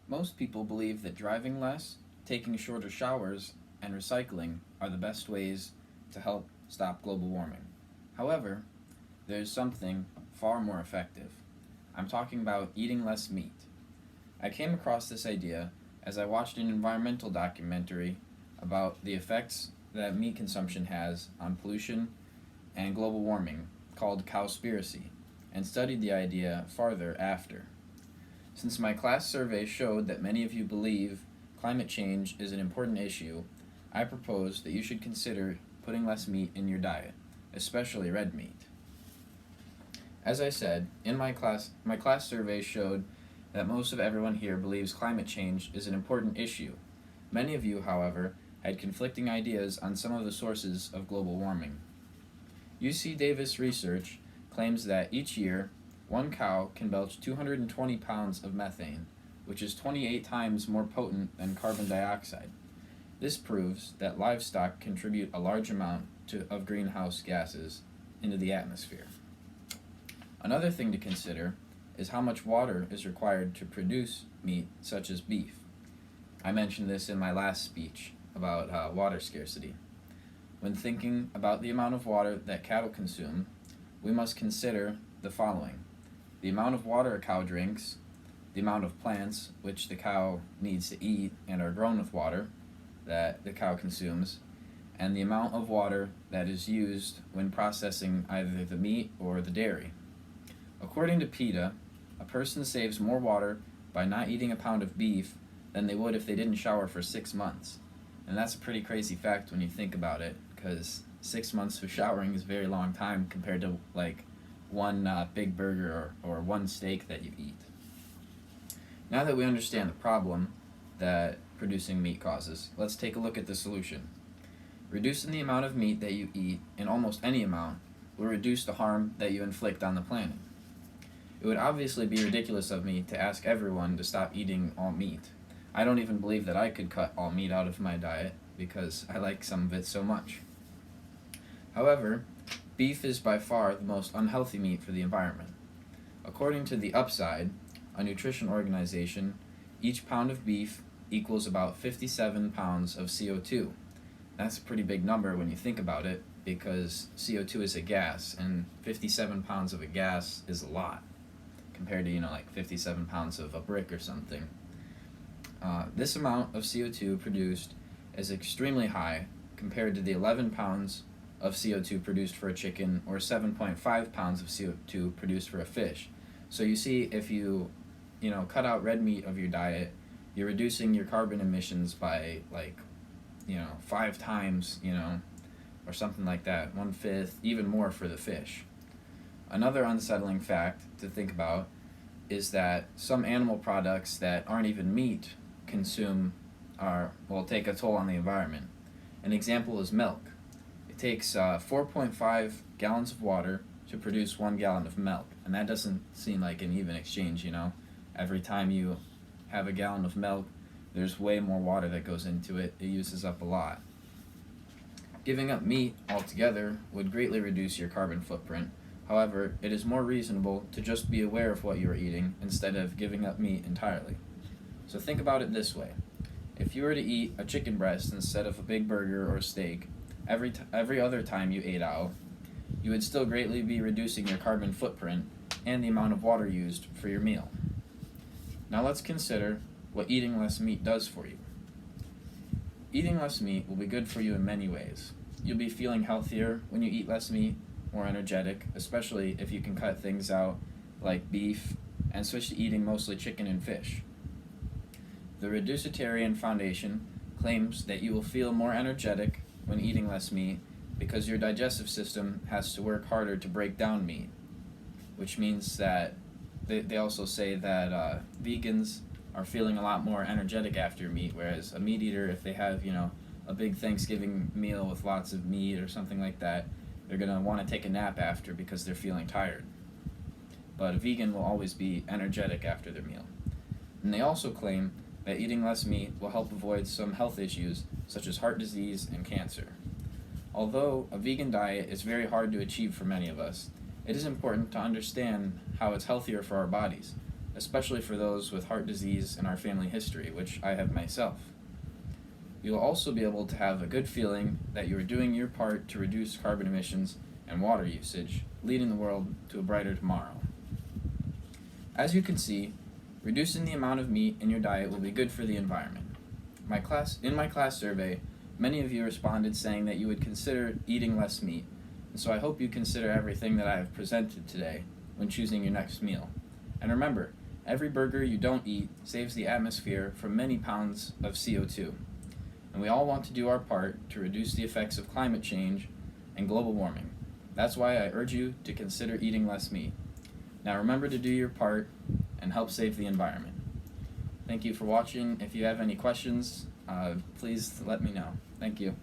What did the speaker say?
Most people believe that driving less, taking shorter showers, and recycling are the best ways to help stop global warming. However, there is something far more effective. I'm talking about eating less meat. I came across this idea as I watched an environmental documentary about the effects that meat consumption has on pollution and global warming called Cowspiracy, and studied the idea farther after. Since my class survey showed that many of you believe climate change is an important issue, I propose that you should consider putting less meat in your diet, especially red meat. As I said, in my class survey showed that most of everyone here believes climate change is an important issue. Many of you, however, had conflicting ideas on some of the sources of global warming. UC Davis research claims that each year, one cow can belch 220 pounds of methane, which is 28 times more potent than carbon dioxide. This proves that livestock contribute a large amount of greenhouse gases into the atmosphere. Another thing to consider is how much water is required to produce meat such as beef. I mentioned this in my last speech about water scarcity. When thinking about the amount of water that cattle consume, we must consider the following: the amount of water a cow drinks, the amount of plants which the cow needs to eat and are grown with water that the cow consumes, and the amount of water that is used when processing either the meat or the dairy. According to PETA, a person saves more water by not eating a pound of beef than they would if they didn't shower for 6 months. And that's a pretty crazy fact when you think about it, because 6 months of showering is a very long time compared to like one big burger or one steak that you eat. Now that we understand the problem that producing meat causes, let's take a look at the solution. Reducing the amount of meat that you eat in almost any amount will reduce the harm that you inflict on the planet. It would obviously be ridiculous of me to ask everyone to stop eating all meat. I don't even believe that I could cut all meat out of my diet because I like some of it so much. However, beef is by far the most unhealthy meat for the environment. According to The Upside, a nutrition organization, each pound of beef equals about 57 pounds of CO2. That's a pretty big number when you think about it, because CO2 is a gas, and 57 pounds of a gas is a lot compared to, like 57 pounds of a brick or something. This amount of CO2 produced is extremely high compared to the 11 pounds of CO2 produced for a chicken or 7.5 pounds of CO2 produced for a fish. So you see, if you cut out red meat of your diet, you're reducing your carbon emissions by 5 times, or something like that, 1/5, even more for the fish. Another unsettling fact to think about is that some animal products that aren't even meat take a toll on the environment. An example is milk. It takes 4.5 gallons of water to produce 1 gallon of milk, and that doesn't seem like an even exchange, Every time you have a gallon of milk, there's way more water that goes into it. It uses up a lot. Giving up meat altogether would greatly reduce your carbon footprint. However, it is more reasonable to just be aware of what you are eating instead of giving up meat entirely. So think about it this way. If you were to eat a chicken breast instead of a big burger or a steak every other time you ate out, you would still greatly be reducing your carbon footprint and the amount of water used for your meal. Now let's consider what eating less meat does for you. Eating less meat will be good for you in many ways. You'll be feeling healthier when you eat less meat, more energetic, especially if you can cut things out like beef and switch to eating mostly chicken and fish. The Reducitarian Foundation claims that you will feel more energetic when eating less meat because your digestive system has to work harder to break down meat, which means that they also say that vegans are feeling a lot more energetic after meat, whereas a meat eater, if they have, a big Thanksgiving meal with lots of meat or something like that, they're going to want to take a nap after because they're feeling tired. But a vegan will always be energetic after their meal. And they also claim that eating less meat will help avoid some health issues such as heart disease and cancer. Although a vegan diet is very hard to achieve for many of us, it is important to understand how it's healthier for our bodies, especially for those with heart disease in our family history, which I have myself. You will also be able to have a good feeling that you are doing your part to reduce carbon emissions and water usage, leading the world to a brighter tomorrow. As you can see, reducing the amount of meat in your diet will be good for the environment. In my class survey, many of you responded saying that you would consider eating less meat, and so I hope you consider everything that I have presented today when choosing your next meal. And remember, every burger you don't eat saves the atmosphere from many pounds of CO2. And we all want to do our part to reduce the effects of climate change and global warming. That's why I urge you to consider eating less meat. Now remember to do your part and help save the environment. Thank you for watching. If you have any questions, please let me know. Thank you.